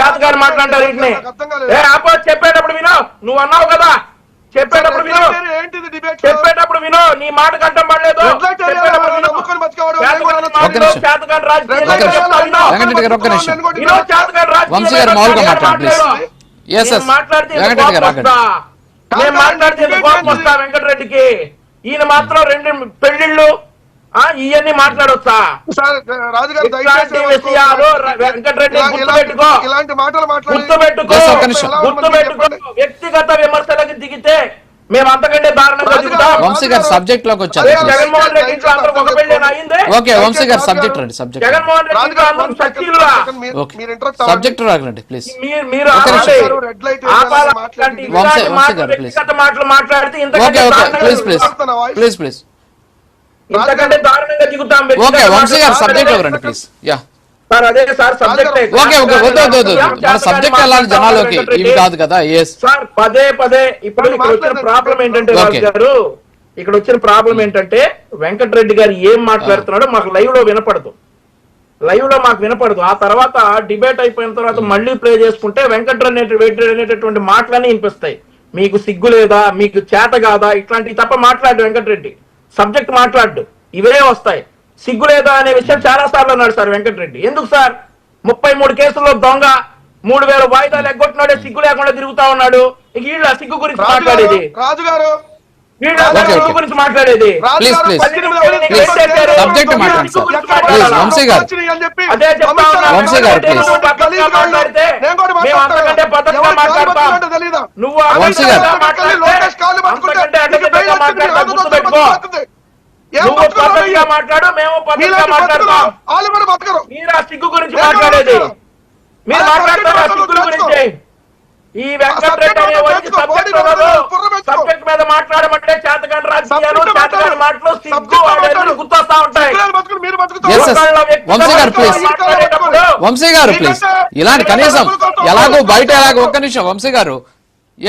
చేతగాని మాట్లాడతారు వీటిని. ఆపో, చెప్పేటప్పుడు విను. నువ్వు అన్నావు కదా, చెప్పేటప్పుడు విను, చెప్పేటప్పుడు విను. నీ మాట కంఠం పడలేదు. వెంకటరెడ్డికి ఈయన మాత్రం 2 పెళ్లిళ్ళు ఇవన్నీ మాట్లాడొచ్చా? విషయాలు వెంకటరెడ్డి గుర్తుపెట్టుకో. వ్యక్తిగత విమర్శలకు దిగితే మేము అంతకంటే దారుణంగా దిగుతాం. వంశీ గారు సబ్జెక్ట్ లోకి వచ్చారు. జగన్మోహన్ రెడ్డి ఇంట్లో అందరూ ఒక పెళ్ళేనా అయింది? ఓకే వంశీ గారు సబ్జెక్ట్ రండి. సబ్జెక్ట్ జగన్మోహన్ రెడ్డి ఇంట్లో అందరూ సచివులా? Subject రాగలండి please. మీరు వ్యక్తిగత మాటలు మాట్లాడితే ప్లీజ్ ఇంతకంటే దారుణంగా దిగుతాం. ఓకే వంశీ గారు సబ్జెక్ట్ లోకి రండి ప్లీజ్. యా సార్, అదే సార్ సబ్జెక్ట్. ఓకే ఓకే వద్దు మన సబ్జెక్ట్ వెళ్ళాలి జనాల్లోకి, ఇవి కాదు కదా. సార్ పదే ఇప్పుడు ఇక్కడ వచ్చిన ప్రాబ్లం ఏంటంటే రాజు గారు, ఇక్కడ వచ్చిన ప్రాబ్లం ఏంటంటే వెంకటరెడ్డి గారు ఏం మాట్లాడుతున్నాడో మాకు లైవ్ లో వినపడదు. ఆ తర్వాత డిబేట్ అయిపోయిన తర్వాత మళ్ళీ ప్లే చేసుకుంటే వెంకటరెడ్డి అనేటటువంటి మాటలన్నీ వినిపిస్తాయి. మీకు సిగ్గు లేదా, మీకు చేత కాదా, ఇట్లాంటివి తప్ప మాట్లాడు వెంకటరెడ్డి. సబ్జెక్ట్ మాట్లాడు, ఇవే వస్తాయి. సిగ్గు లేదా అనే విషయం చాలా సార్లు అన్నాడు సార్ వెంకటరెడ్డి. ఎందుకు సార్ 33 కేసుల్లో దొంగ 3000 వాయిదాలు ఎగ్గొట్టినాడే సిగ్గు లేకుండా తిరుగుతా ఉన్నాడు. వీళ్ళ సిగ్గు గురించి మాట్లాడేది, సిగ్గు గురించి మాట్లాడేది. అదే చెప్తా మాట్లాడితే మేము అంతకంటే పద్ధతిగా మాట్లాడతాం. నువ్వు మాట్లాడతా, గుర్తుపెట్టుకో. నువ్వు పద్ధతిగా మాట్లాడు, మేము పద్ధతిగా మాట్లాడతాం. మీరు ఆ సిగ్గు గురించి మాట్లాడేది, మీరు మాట్లాడతారు ఆ సిగ్గుల గురించి. ఈ వెంకటరెడ్డి అనే వారికి సబ్జెక్ట్ ఉండదు. సబ్జెక్ట్ మీద మాట్లాడమంటే చేతకాని రాజకీయాలు, చేతకాని మాటలు, సిగ్గు అనేది గుర్తొస్తా ఉంటాయి. వంశీ గారు ప్లీజ్ ఇలాంటి కనీసం ఎలాగో బయట ఒక్క నిమిషం వంశీ గారు.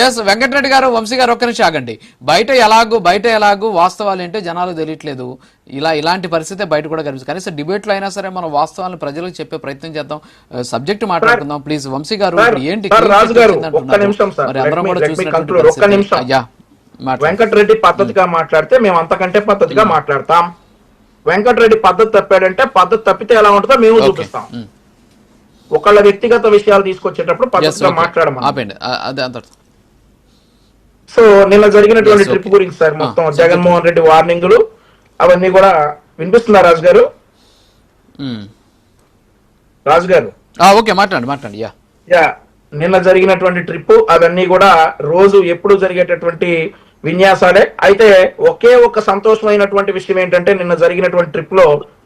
ఎస్ వెంకటరెడ్డి గారు, వంశీ గారు ఒక్క నిమిషం ఆగండి. బయట ఎలాగూ వాస్తవాలు ఏంటో జనాలు తెలియట్లేదు. ఇలాంటి పరిస్థితి బయట కూడా కనిపిస్తుంది. కనీసం డిబేట్ లో అయినా సరే మనం వాస్తవాలను ప్రజలకు చెప్పే ప్రయత్నం చేద్దాం. సబ్జెక్ట్ మాట్లాడుకుందాం ప్లీజ్. వంశీ గారు ఏంటి వెంకటరెడ్డి పద్ధతిగా మాట్లాడితే మేము అంతకంటే పద్ధతిగా మాట్లాడతాం. వెంకటరెడ్డి పద్ధతి తప్పాడంటే పద్ధతి తప్పితే ఎలా ఉంటుందో మేము చూపిస్తాం. ఒకళ్ళ వ్యక్తిగత విషయాలు తీసుకొచ్చేటప్పుడు పద్ధతిగా మాట్లాడమని. సో నిన్న జరిగినటువంటి ట్రిప్ గురించి సార్ మొత్తం జగన్మోహన్ రెడ్డి వార్నింగులు అవన్నీ కూడా వినిపిస్తున్నా రాజు గారు? ఓకే మాట్లాడండి. నిన్న జరిగినటువంటి ట్రిప్ అవన్నీ కూడా రోజు ఎప్పుడు జరిగేటటువంటి విన్యాసాలే. అయితే ఒకే ఒక సంతోషమైనటువంటి విషయం ఏంటంటే నిన్న జరిగినటువంటి ట్రిప్ లో